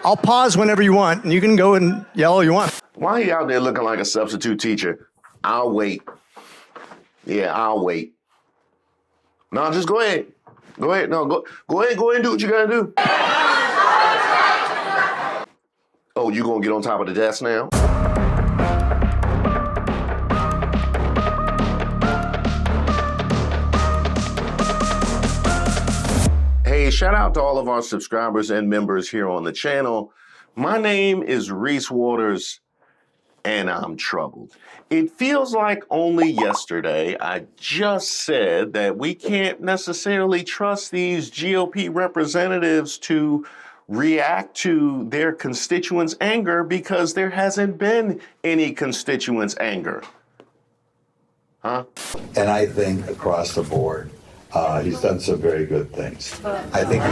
I'll pause whenever you want, and you can go and yell all you want. Why are you out there looking like a substitute teacher? I'll wait. Yeah, I'll wait. No, just go ahead. Go ahead. No, go ahead and do what you gotta do. Oh, you gonna get on top of the desk now? Hey, shout out to all of our subscribers and members here on the channel. My name is Reese Waters, and I'm troubled. It feels like only yesterday I just said that we can't necessarily trust these GOP representatives to react to their constituents' anger because there hasn't been any constituents' anger. Huh? And I think across the board, he's done some very good things. I think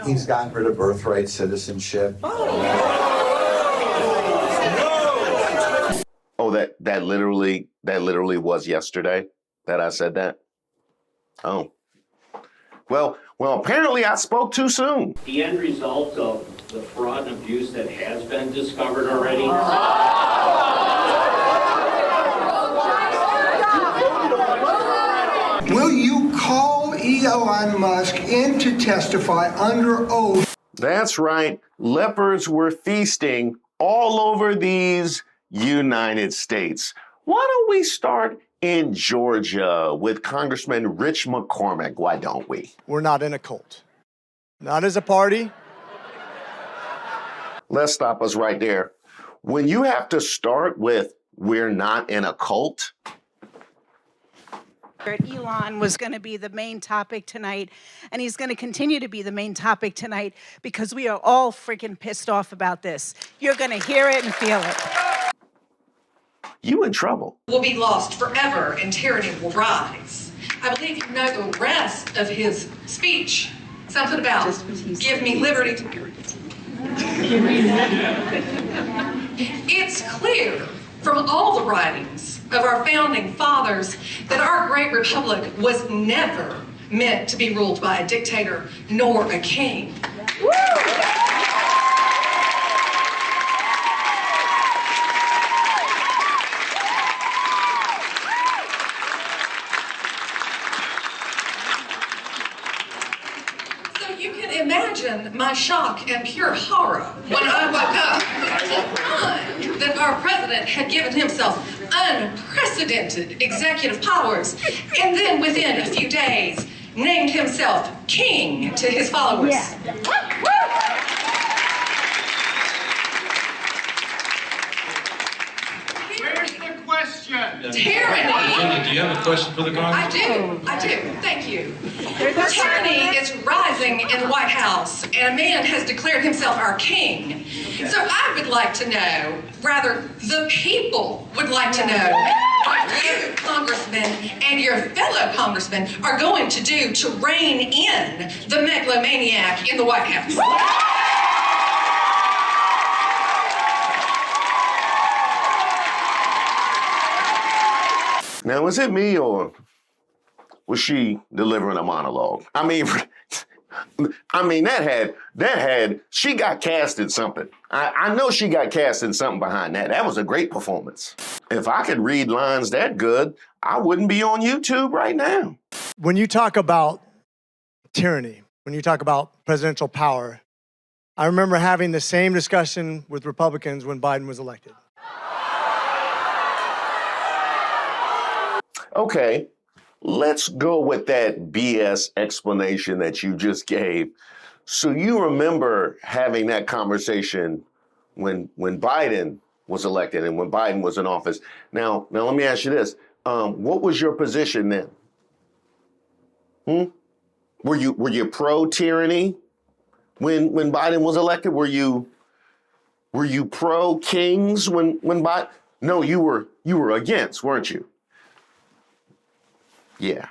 he's gotten rid of birthright citizenship. Oh, that literally was yesterday that I said that? Oh. Well, apparently I spoke too soon. The end result of the fraud and abuse that has been discovered already. Will you call Elon Musk in to testify under oath? That's right. Leopards were feasting all over these United States. Why don't we start in Georgia with Congressman Rich McCormick? Why don't we? We're not in a cult. Not as a party. Let's stop us right there. When you have to start with, we're not in a cult. Elon was going to be the main topic tonight, and he's going to continue to be the main topic tonight because we are all freaking pissed off about this. You're going to hear it and feel it. You in trouble. Will be lost forever and tyranny will rise. I believe you know the rest of his speech. Something about give me liberty. It's clear from all the writings of our founding fathers that our great republic was never meant to be ruled by a dictator nor a king. Woo! Imagine my shock and pure horror when I woke up to find that our president had given himself unprecedented executive powers and then within a few days named himself king to his followers. Yeah. Where's the question? Tyranny. Do you have a question for the Congress? I do. Thank you. Tyranny is rising in the White House, and a man has declared himself our king. So I would like to know, rather, the people would like to know, what you, congressmen, and your fellow congressmen are going to do to rein in the megalomaniac in the White House. Now, was it me or was she delivering a monologue? I mean, she got cast in something. I know she got cast in something behind that. That was a great performance. If I could read lines that good, I wouldn't be on YouTube right now. When you talk about tyranny, when you talk about presidential power, I remember having the same discussion with Republicans when Biden was elected. Okay, let's go with that BS explanation that you just gave. So you remember having that conversation when Biden was elected and when Biden was in office. Now let me ask you this. What was your position then? Were you pro-tyranny when Biden was elected? Were you pro-kings when Biden? No, you were against, weren't you? Yeah.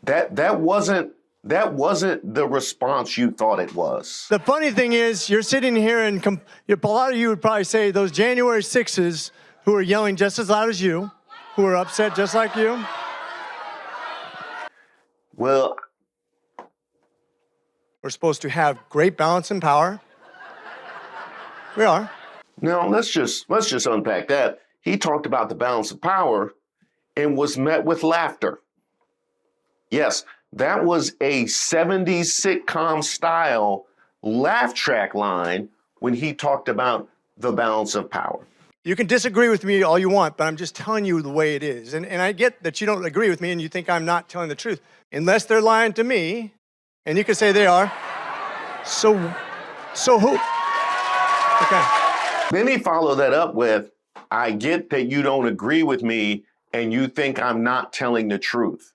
That wasn't the response you thought it was. The funny thing is, you're sitting here and a lot of you would probably say those January 6s who are yelling just as loud as you, who are upset just like you, Well, We're supposed to have great balance and power. We are. now let's just unpack that. He talked about the balance of power and was met with laughter. Yes, that was a 70s sitcom style laugh track line when he talked about the balance of power. You can disagree with me all you want, but I'm just telling you the way it is. And I get that you don't agree with me and you think I'm not telling the truth. Unless they're lying to me, and you can say they are. So who? Okay. Then he followed that up with, I get that you don't agree with me and you think I'm not telling the truth.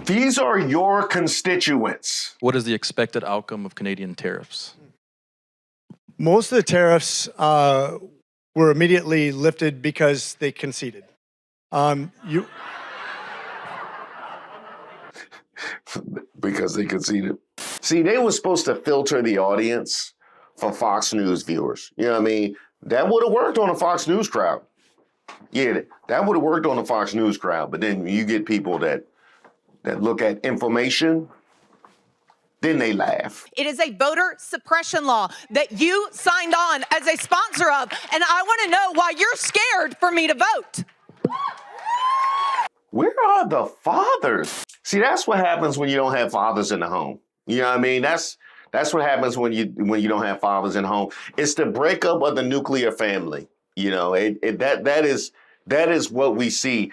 These are your constituents. What is the expected outcome of Canadian tariffs? Most of the tariffs were immediately lifted because they conceded. Because they conceded. See, they were supposed to filter the audience for Fox News viewers. You know what I mean? That would have worked on a Fox News crowd. Yeah, that would have worked on a Fox News crowd. But then you get people that look at information, then they laugh. It is a voter suppression law that you signed on as a sponsor of, and I want to know why you're scared for me to vote. Where are the fathers? See, that's what happens when you don't have fathers in the home. You know what I mean? That's what happens when you don't have fathers in the home. It's the breakup of the nuclear family. You know, that is what we see.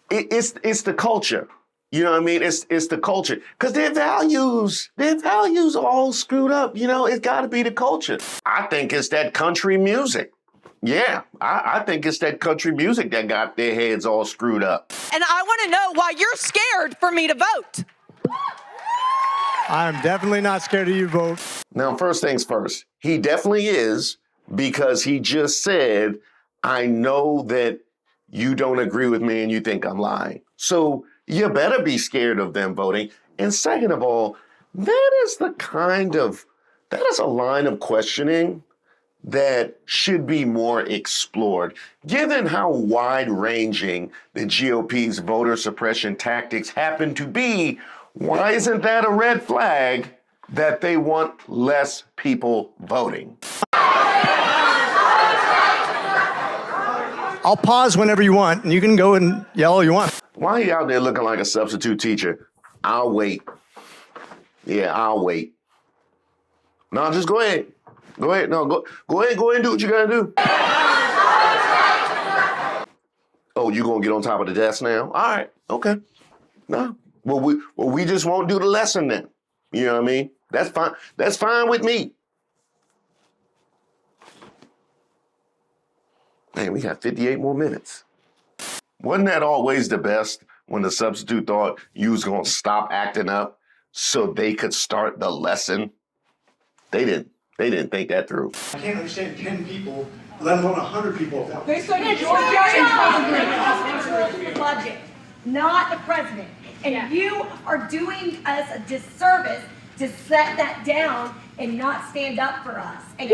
It's the culture. You know what I mean? It's the culture. Because their values are all screwed up. You know, it's got to be the culture. I think it's that country music. Yeah, I think it's that country music that got their heads all screwed up. And I want to know why you're scared for me to vote. I'm definitely not scared of you, vote. Now, first things first, he definitely is, because he just said, I know that you don't agree with me and you think I'm lying. So you better be scared of them voting. And second of all, that is a line of questioning that should be more explored. Given how wide-ranging the GOP's voter suppression tactics happen to be, why isn't that a red flag that they want less people voting? I'll pause whenever you want, and you can go and yell all you want. Why are you out there looking like a substitute teacher? I'll wait. Yeah, I'll wait. No, just go ahead. Go ahead. No, go ahead and do what you gotta do. Oh, you gonna get on top of the desk now? All right, okay. No. Well, we just won't do the lesson then. You know what I mean? That's fine. That's fine with me. Man, we got 58 more minutes. Wasn't that always the best when the substitute thought you was gonna stop acting up so they could start the lesson? They didn't think that through. I can't understand 10 people, let alone 100 people. Budget, not the president. And you are doing us a disservice to set that down and not stand up for us. And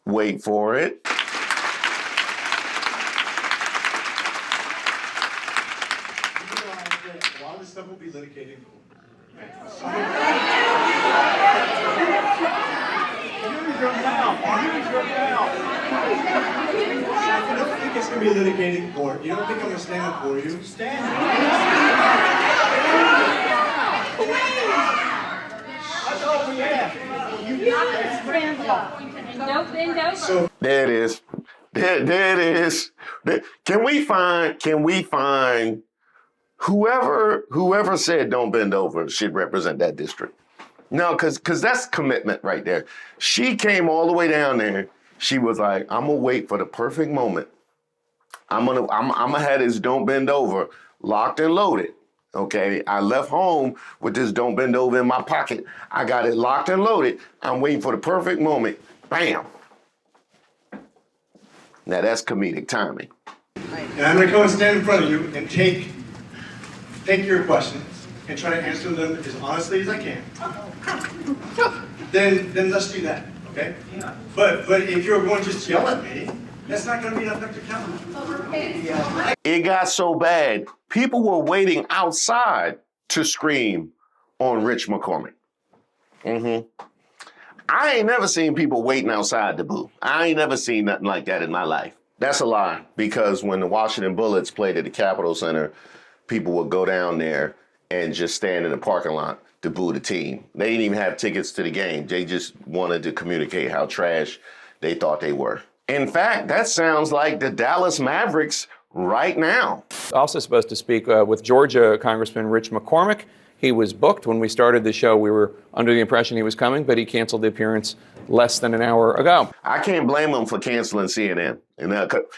Wait for it. A lot of this stuff will be litigated. I don't think it's going to be litigated in court. You don't think I'm going to stand up for you? Stand up. That's all we have. So, there it is. There it is. Can we find whoever said don't bend over should represent that district? No, because that's commitment right there. She came all the way down there. She was like, I'm gonna wait for the perfect moment. I'm gonna have this don't bend over locked and loaded. Okay, I left home with this don't bend over in my pocket. I got it locked and loaded. I'm waiting for the perfect moment. Bam. Now that's comedic timing. and I'm going to come and stand in front of you and take your questions and try to answer them as honestly as I can. Then let's do that, okay? But if you're going to just yell at me, That's not going to be enough to count. It got so bad, people were waiting outside to scream on Rich McCormick. I ain't never seen people waiting outside to boo. I ain't never seen nothing like that in my life. That's a lie, because when the Washington Bullets played at the Capitol Center, people would go down there and just stand in the parking lot to boo the team. They didn't even have tickets to the game. They just wanted to communicate how trash they thought they were. In fact, that sounds like the Dallas Mavericks right now. Also supposed to speak with Georgia Congressman Rich McCormick. He was booked when we started the show. We were under the impression he was coming, but he canceled the appearance less than an hour ago. I can't blame him for canceling CNN,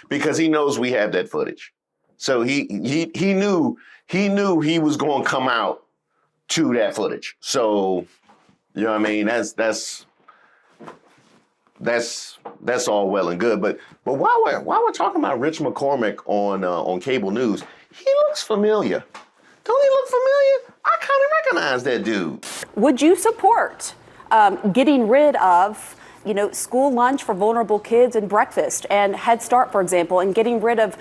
because he knows we have that footage. So he knew he was going to come out to that footage. So, you know what I mean? That's all well and good. But while we're talking about Rich McCormick on cable news, he looks familiar. Don't he look familiar? I kind of recognize that dude. Would you support getting rid of, school lunch for vulnerable kids and breakfast and Head Start, for example, and getting rid of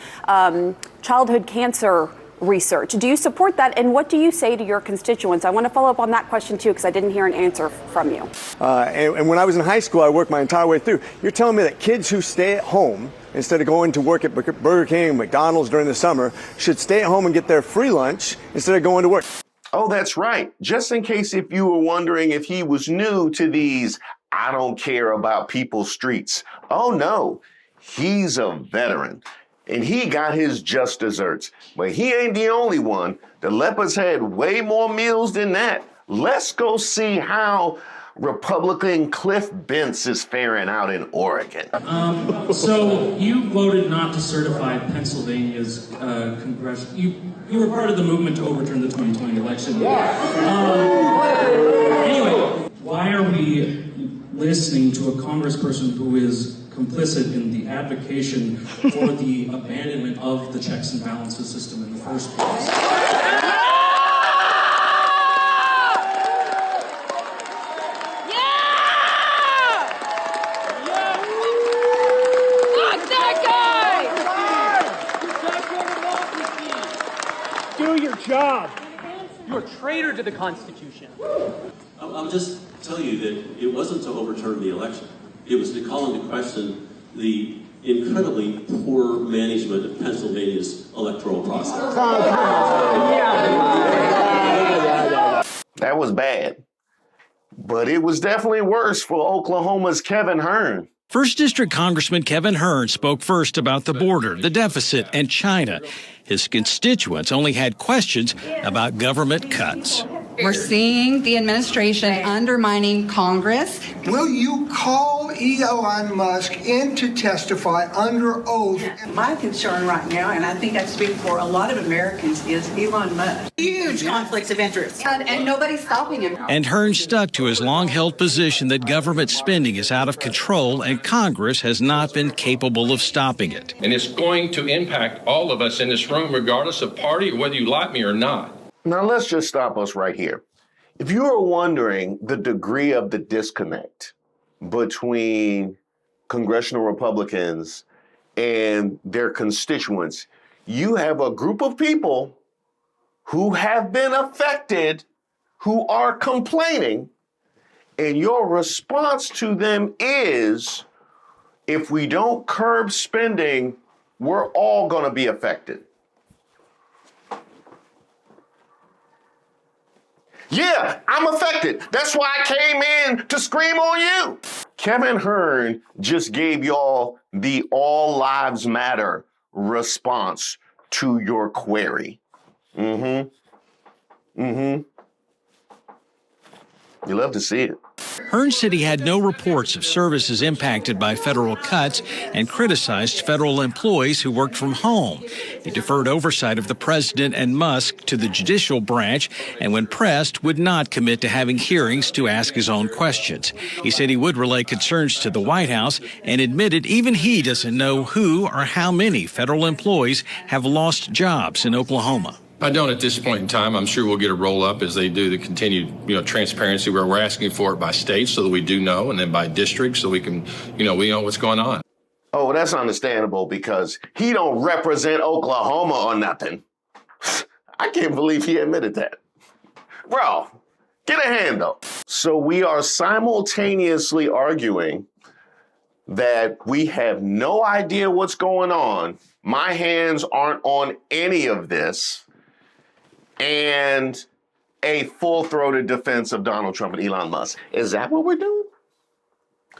childhood cancer research? Do you support that? And what do you say to your constituents? I want to follow up on that question, too, because I didn't hear an answer from you. And when I was in high school, I worked my entire way through. You're telling me that kids who stay at home instead of going to work at Burger King and McDonald's during the summer should stay at home and get their free lunch instead of going to work? Oh, that's right. Just in case if you were wondering if he was new to these I don't care about people's streets. Oh, no, he's a veteran. And he got his just desserts. But he ain't the only one. The lepers had way more meals than that. Let's go see how Republican Cliff Bentz is faring out in Oregon. So you voted not to certify Pennsylvania's congressional. You were part of the movement to overturn the 2020 election. Anyway, why are we listening to a congressperson who is complicit in the advocation for the abandonment of the checks and balances system in the first place? Do your job. You're a traitor to the Constitution. I'll just tell you that it wasn't to overturn the election. It was to call into question the incredibly poor management of Pennsylvania's electoral process. That was bad. But it was definitely worse for Oklahoma's Kevin Hern. First District Congressman Kevin Hern spoke first about the border, the deficit, and China. His constituents only had questions about government cuts. We're seeing the administration undermining Congress. Will you call Elon Musk in to testify under oath? My concern right now, and I think I speak for a lot of Americans, is Elon Musk. Huge conflicts of interest. And nobody's stopping him. And Hern stuck to his long-held position that government spending is out of control and Congress has not been capable of stopping it. And it's going to impact all of us in this room, regardless of party or whether you like me or not. Now, let's just stop us right here. If you are wondering the degree of the disconnect between congressional Republicans and their constituents, you have a group of people who have been affected, who are complaining, and your response to them is, if we don't curb spending, we're all going to be affected. Yeah, I'm affected. That's why I came in to scream on you. Kevin Hern just gave y'all the all lives matter response to your query. You love to see it. Hern said he had no reports of services impacted by federal cuts and criticized federal employees who worked from home. He deferred oversight of the president and Musk to the judicial branch, and when pressed, would not commit to having hearings to ask his own questions. He said he would relay concerns to the White House and admitted even he doesn't know who or how many federal employees have lost jobs in Oklahoma. I don't at this point in time. I'm sure we'll get a roll up as they do the continued, transparency where we're asking for it by state so that we do know, and then by district so we can, we know what's going on. Oh, that's understandable because he don't represent Oklahoma or nothing. I can't believe he admitted that. Bro, get a hand up. So we are simultaneously arguing that we have no idea what's going on. My hands aren't on any of this. And a full-throated defense of Donald Trump and Elon Musk. Is that what we're doing?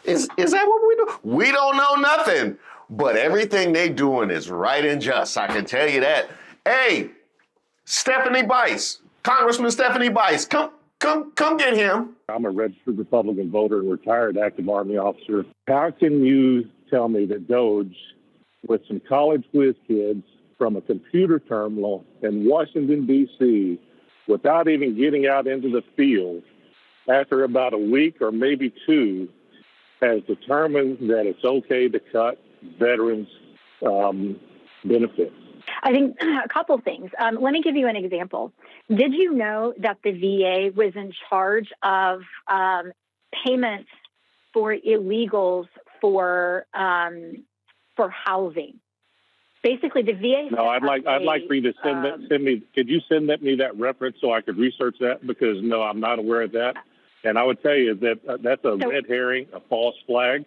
Is that what we're doing? We don't know nothing. But everything they doing is right and just. I can tell you that. Hey, Stephanie Bice, Congressman Stephanie Bice, come get him. I'm a registered Republican voter and retired active Army officer. How can you tell me that DOGE, with some college whiz kids from a computer terminal in Washington, D.C., without even getting out into the field, after about a week or maybe two, has determined that it's okay to cut veterans' benefits? I think a couple things. Let me give you an example. Did you know that the VA was in charge of payments for illegals for housing? Basically, the VA. No, I'd like for you to send me. Could you send me that reference so I could research that? Because no, I'm not aware of that. And I would tell you that that's a red herring, a false flag.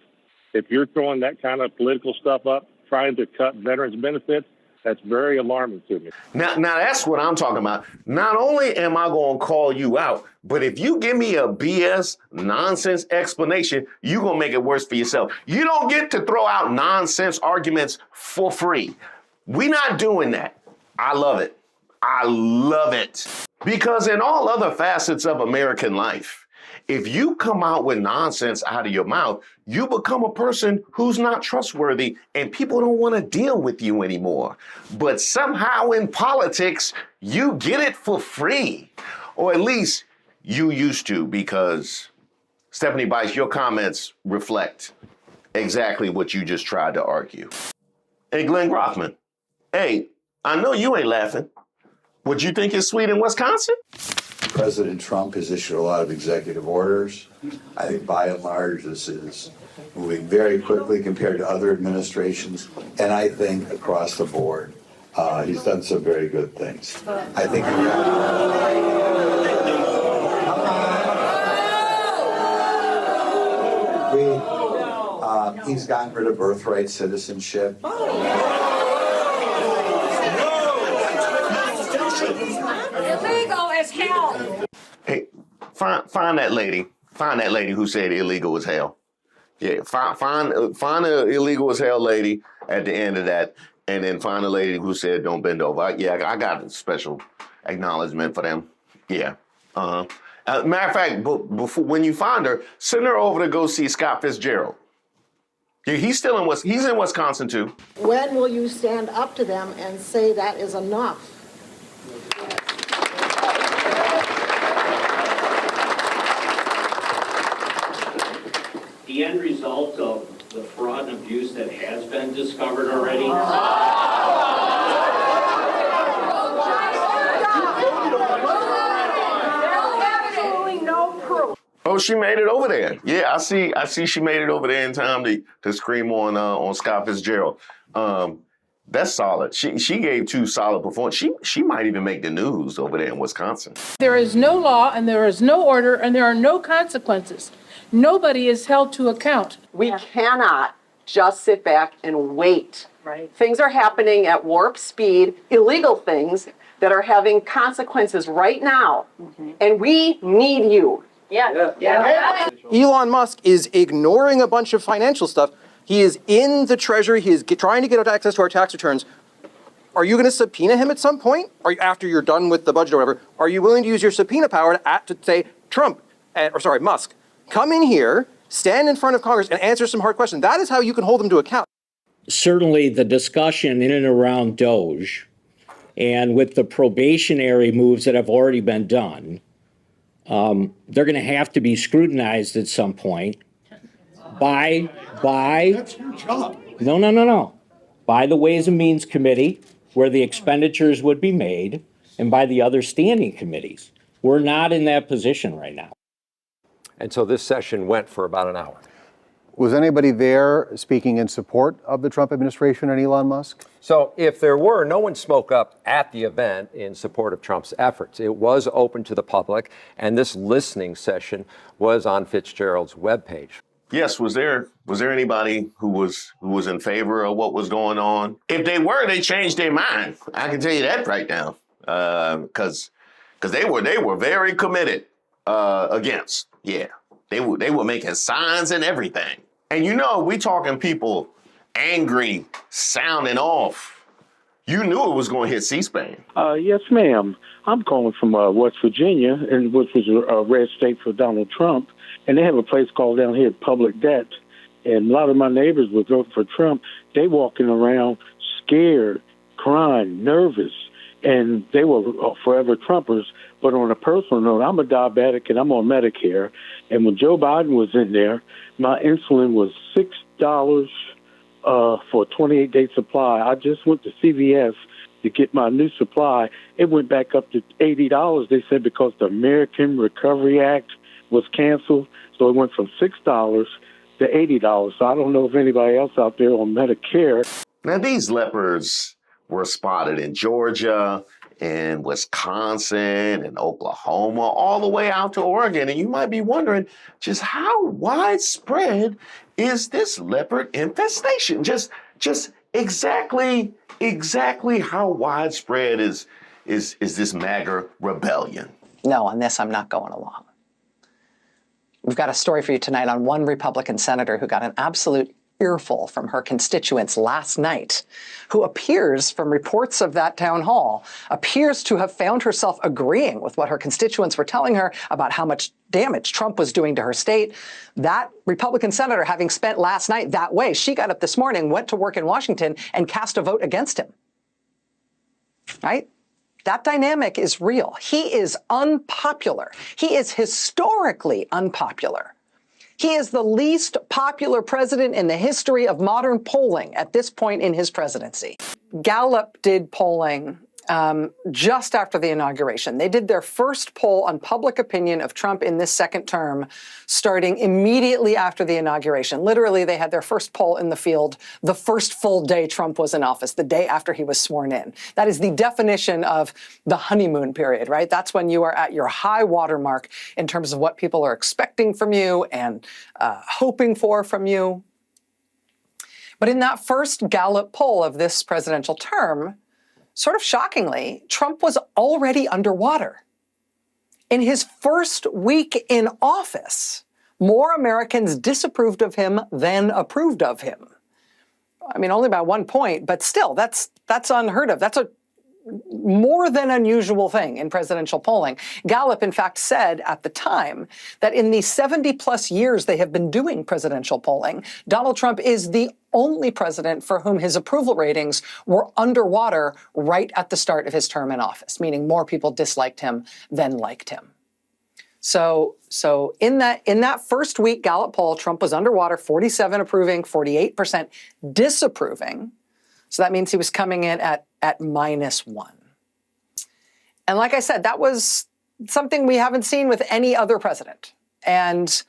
If you're throwing that kind of political stuff up, trying to cut veterans' benefits, that's very alarming to me. Now that's what I'm talking about. Not only am I going to call you out, but if you give me a BS nonsense explanation, you're going to make it worse for yourself. You don't get to throw out nonsense arguments for free. We're not doing that. I love it. I love it. Because in all other facets of American life, if you come out with nonsense out of your mouth, you become a person who's not trustworthy and people don't want to deal with you anymore. But somehow in politics, you get it for free. Or at least you used to, because Stephanie Bice, your comments reflect exactly what you just tried to argue. Hey, Glenn Grothman. Hey, I know you ain't laughing. What you think is sweet in Wisconsin? President Trump has issued a lot of executive orders. I think by and large this is moving very quickly compared to other administrations. And I think across the board, he's done some very good things. I think he's gotten rid of birthright citizenship. Illegal as hell. Hey, find that lady. Find that lady who said illegal as hell. Yeah, find the illegal as hell lady at the end of that, and then find the lady who said don't bend over. I got a special acknowledgement for them. Yeah. Matter of fact, before when you find her, send her over to go see Scott Fitzgerald. Yeah, he's in Wisconsin too. When will you stand up to them and say that is enough? The end result of the fraud and abuse that has been discovered already. Oh, she made it over there. Yeah, I see she made it over there in time to scream on Scott Fitzgerald. That's solid. She gave 2 solid performances. She might even make the news over there in Wisconsin. There is no law and there is no order and there are no consequences. Nobody is held to account. We cannot just sit back and wait. Right. Things are happening at warp speed, illegal things that are having consequences right now. Mm-hmm. And we need you. Yeah. Elon Musk is ignoring a bunch of financial stuff. He is in the Treasury. He is trying to get access to our tax returns. Are you going to subpoena him at some point? Or after you're done with the budget or whatever, are you willing to use your subpoena power to say, Musk, come in here, stand in front of Congress and answer some hard questions? That is how you can hold them to account. Certainly the discussion in and around DOGE and with the probationary moves that have already been done, they're going to have to be scrutinized at some point by That's your job. No. By the Ways and Means Committee, where the expenditures would be made, and by the other standing committees. We're not in that position right now. And so this session went for about an hour. Was anybody there speaking in support of the Trump administration and Elon Musk? So if there were, no one spoke up at the event in support of Trump's efforts. It was open to the public, and this listening session was on Fitzgerald's webpage. Yes, was there anybody who was in favor of what was going on? If they were, they changed their mind. I can tell you that right now, because they were very committed against. Yeah, they were making signs and everything. And we talking people angry, sounding off. You knew it was going to hit C-SPAN. Yes, ma'am. I'm calling from West Virginia, and which was a red state for Donald Trump. And they have a place called down here Public Debt. And a lot of my neighbors would vote for Trump. They walking around scared, crying, nervous. And they were forever Trumpers. But on a personal note, I'm a diabetic and I'm on Medicare. And when Joe Biden was in there, my insulin was $6 for a 28-day supply. I just went to CVS to get my new supply. It went back up to $80, they said, because the American Recovery Act was canceled. So it went from $6 to $80. So I don't know if anybody else out there on Medicare. Now, these leopards were spotted in Georgia, in Wisconsin, and Oklahoma, all the way out to Oregon. And you might be wondering just how widespread is this leopard infestation? Just exactly how widespread is this MAGA rebellion? No, on this I'm not going along. We've got a story for you tonight on one Republican senator who got an absolute earful from her constituents last night, who appears, from reports of that town hall, appears to have found herself agreeing with what her constituents were telling her about how much damage Trump was doing to her state. That Republican senator, having spent last night that way, she got up this morning, went to work in Washington, and cast a vote against him. Right? That dynamic is real. He is unpopular. He is historically unpopular. He is the least popular president in the history of modern polling at this point in his presidency. Gallup did polling just after the inauguration. They did their first poll on public opinion of Trump in this second term, starting immediately after the inauguration. Literally, they had their first poll in the field the first full day Trump was in office, the day after he was sworn in. That is the definition of the honeymoon period, right? That's when you are at your high watermark in terms of what people are expecting from you and hoping for from you. But in that first Gallup poll of this presidential term, sort of shockingly, Trump was already underwater. In his first week in office, more Americans disapproved of him than approved of him. I mean, only by 1 point, but still, that's unheard of. That's a more than unusual thing in presidential polling. Gallup, in fact, said at the time that in the 70-plus years they have been doing presidential polling, Donald Trump is the only president for whom his approval ratings were underwater right at the start of his term in office, meaning more people disliked him than liked him. So in that first week Gallup poll, Trump was underwater, 47 approving, 48% disapproving. So that means he was coming in at -1. And like I said, that was something we haven't seen with any other president. And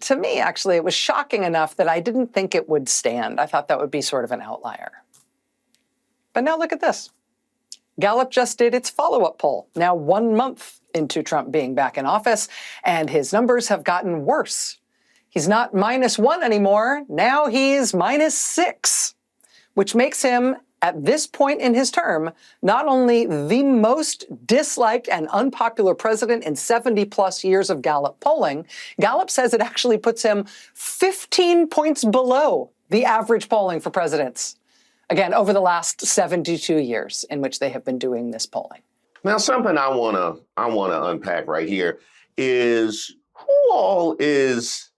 to me, actually, it was shocking enough that I didn't think it would stand. I thought that would be sort of an outlier. But now look at this. Gallup just did its follow-up poll, now 1 month into Trump being back in office, and his numbers have gotten worse. He's not -1 anymore. Now he's -6. Which makes him, at this point in his term, not only the most disliked and unpopular president in 70-plus years of Gallup polling, Gallup says it actually puts him 15 points below the average polling for presidents. Again, over the last 72 years in which they have been doing this polling. Now, something I wanna unpack right here is who all is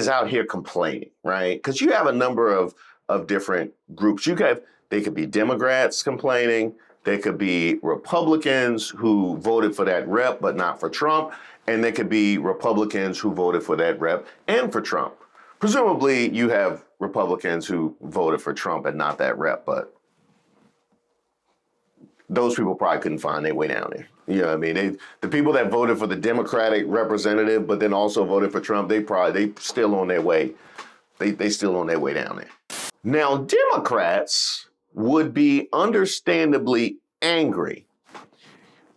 out here complaining, right? Because you have a number of different groups. They could be Democrats complaining. They could be Republicans who voted for that rep, but not for Trump. And they could be Republicans who voted for that rep and for Trump. Presumably, you have Republicans who voted for Trump and not that rep, but those people probably couldn't find their way down there. You know what I mean? The people that voted for the Democratic representative, but then also voted for Trump, they still on their way They still on their way down there. Now, Democrats would be understandably angry,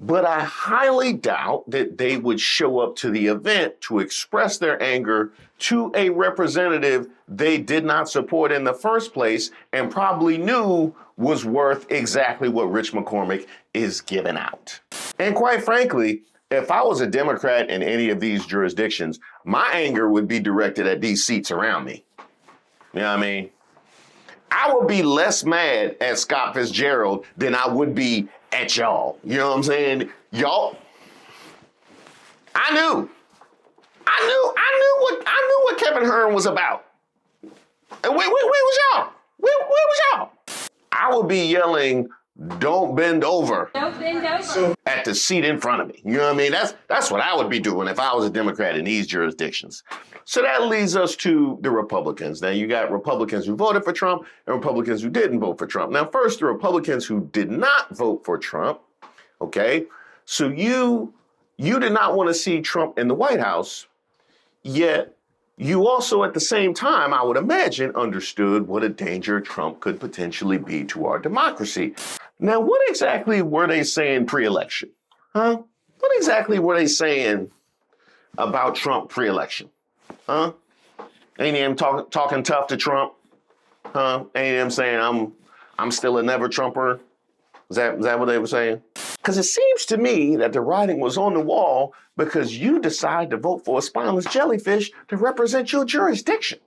but I highly doubt that they would show up to the event to express their anger to a representative they did not support in the first place and probably knew was worth exactly what Rich McCormick is giving out. And quite frankly, if I was a Democrat in any of these jurisdictions, my anger would be directed at these seats around me. You know what I mean? I would be less mad at Scott Fitzgerald than I would be at y'all. You know what I'm saying? Y'all, I knew what Kevin Hearn was about. And where was y'all? Where was y'all? I would be yelling, "Don't bend over." Don't bend over. At the seat in front of me. You know what I mean? That's what I would be doing if I was a Democrat in these jurisdictions. So that leads us to the Republicans. Now you got Republicans who voted for Trump and Republicans who didn't vote for Trump. Now first, the Republicans who did not vote for Trump, okay? So you did not want to see Trump in the White House, yet you also at the same time, I would imagine, understood what a danger Trump could potentially be to our democracy. Now, what exactly were they saying pre-election? Huh? What exactly were they saying about Trump pre-election? Huh? Ain't him talking tough to Trump? Huh? Ain't him saying I'm still a never Trumper? Is that what they were saying? Because it seems to me that the writing was on the wall because you decided to vote for a spineless jellyfish to represent your jurisdiction.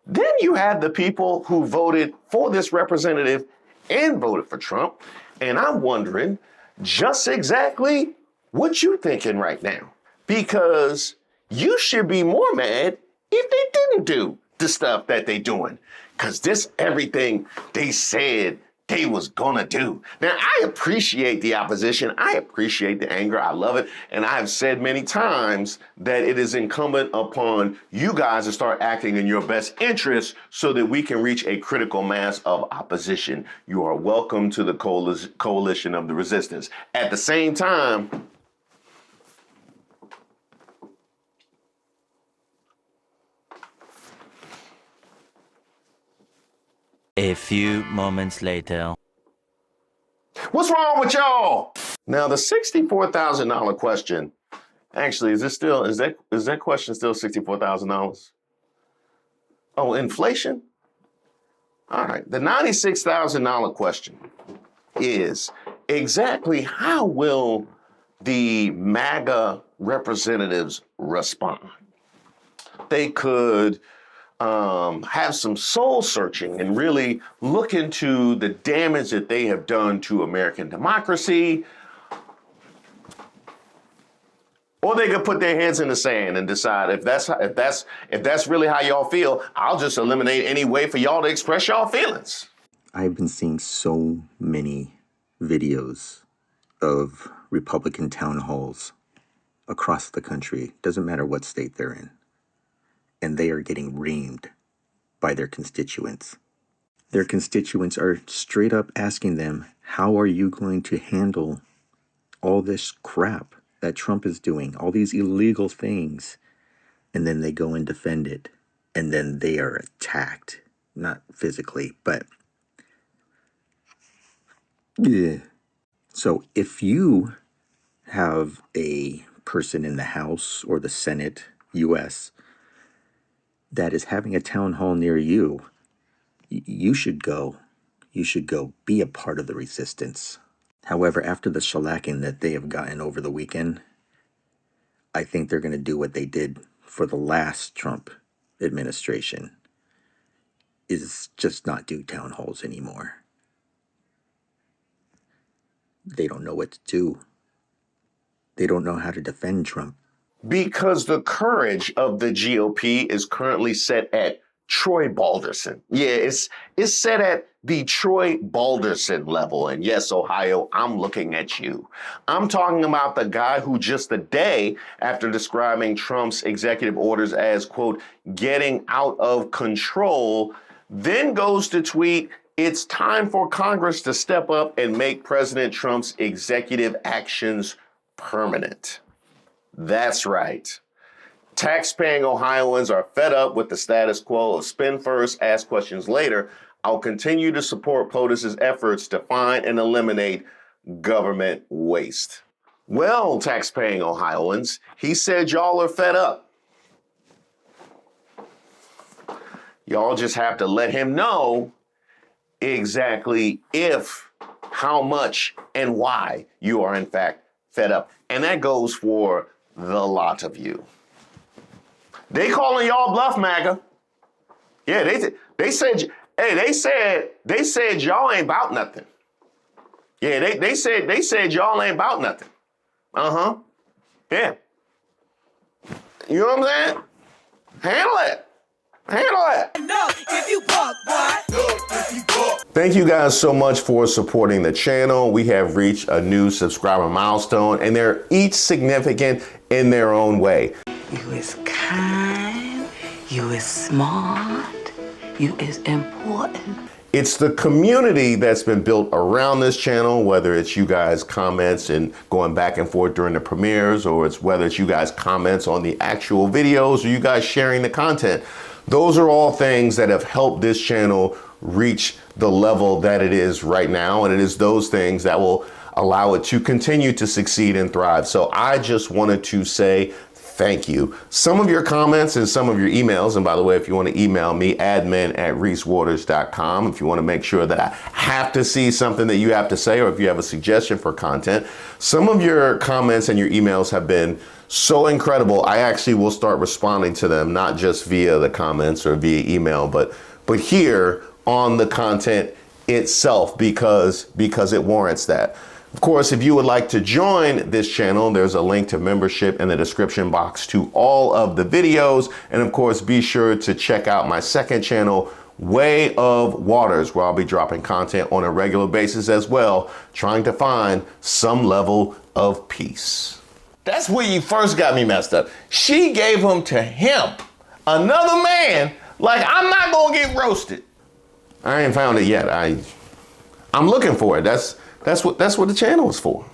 Then you had the people who voted for this representative and voted for Trump. And I'm wondering just exactly what you thinking right now. Because you should be more mad if they didn't do the stuff that they doing. Because this everything they said they was gonna do. Now, I appreciate the opposition. I appreciate the anger. I love it. And I have said many times that it is incumbent upon you guys to start acting in your best interest so that we can reach a critical mass of opposition. You are welcome to the coalition of the resistance. At the same time, A few moments later. what's wrong with y'all? Now, the $64,000 question, actually, is that question still $64,000? Oh, inflation? All right, the $96,000 question is exactly how will the MAGA representatives respond? They could have some soul searching and really look into the damage that they have done to American democracy. Or they could put their heads in the sand and decide if that's really how y'all feel, I'll just eliminate any way for y'all to express y'all feelings. I've been seeing so many videos of Republican town halls across the country. Doesn't matter what state they're in. And they are getting reamed by their constituents. Their constituents are straight up asking them, how are you going to handle all this crap that Trump is doing, all these illegal things? And then they go and defend it. And then they are attacked, not physically, but yeah. So if you have a person in the House or the Senate, U.S., that is having a town hall near you, you should go. You should go be a part of the resistance. However, after the shellacking that they have gotten over the weekend, I think they're going to do what they did for the last Trump administration, is just not do town halls anymore. They don't know what to do. They don't know how to defend Trump. Because the courage of the GOP is currently set at Troy Balderson. Yeah, it's set at the Troy Balderson level. And yes, Ohio, I'm looking at you. I'm talking about the guy who just a day after describing Trump's executive orders as, quote, getting out of control, then goes to tweet, it's time for Congress to step up and make President Trump's executive actions permanent. That's right. Tax-paying Ohioans are fed up with the status quo of spend first, ask questions later. I'll continue to support POTUS's efforts to find and eliminate government waste. Well, tax-paying Ohioans, he said y'all are fed up. Y'all just have to let him know exactly if, how much, and why you are in fact fed up. And that goes for the lot of you. They calling y'all bluff, Maga. Yeah, they said, hey, they said y'all ain't about nothing. Yeah, they said y'all ain't about nothing. Uh-huh. Yeah. You know what I'm saying? Handle it. Handle it. Thank you guys so much for supporting the channel. We have reached a new subscriber milestone, and they're each significant in their own way. You is kind, you is smart, you is important. It's the community that's been built around this channel, whether it's you guys comments and going back and forth during the premieres, or it's whether it's you guys comments on the actual videos, or you guys sharing the content. Those are all things that have helped this channel reach the level that it is right now. And it is those things that will allow it to continue to succeed and thrive. So I just wanted to say thank you. Some of your comments and some of your emails, and by the way, if you want to email me, admin@reesewaters.com, if you want to make sure that I have to see something that you have to say, or if you have a suggestion for content, some of your comments and your emails have been so incredible. I actually will start responding to them, not just via the comments or via email, but here on the content itself, because it warrants that. Of course, if you would like to join this channel, there's a link to membership in the description box to all of the videos. And of course, be sure to check out my second channel, Way of Waters, where I'll be dropping content on a regular basis as well, trying to find some level of peace. That's where you first got me messed up. She gave him to him, another man, like I'm not gonna get roasted. I ain't found it yet. I'm looking for it. That's what the channel is for.